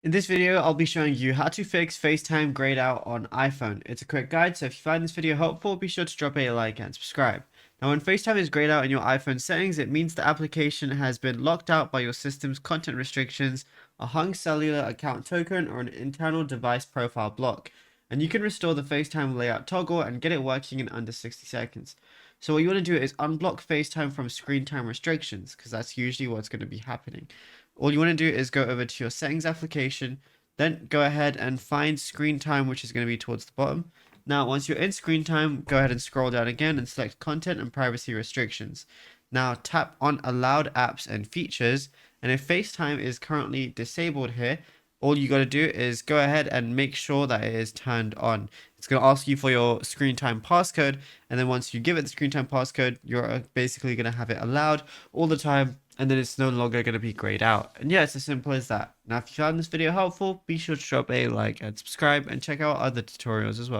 In this video, I'll be showing you how to fix FaceTime grayed out on iPhone. It's a quick guide, so if you find this video helpful, be sure to drop a like and subscribe. Now, when FaceTime is grayed out in your iPhone settings, it means the application has been locked out by your system's content restrictions, a hung cellular account token, or an internal device profile block. And you can restore the FaceTime layout toggle and get it working in under 60 seconds. So what you want to do is unblock FaceTime from screen time restrictions, because that's usually what's going to be happening. All you want to do is go over to your settings application, then go ahead and find screen time, which is going to be towards the bottom. Now, once you're in screen time, go ahead and scroll down again and select content and privacy restrictions. Now tap on allowed apps and features. And if FaceTime is currently disabled here, all you got to do is go ahead and make sure that it is turned on. It's going to ask you for your screen time passcode. And then once you give it the screen time passcode, you're basically going to have it allowed all the time. And then it's no longer going to be grayed out. And yeah, it's as simple as that. Now, if you found this video helpful, be sure to drop a like and subscribe and check out other tutorials as well.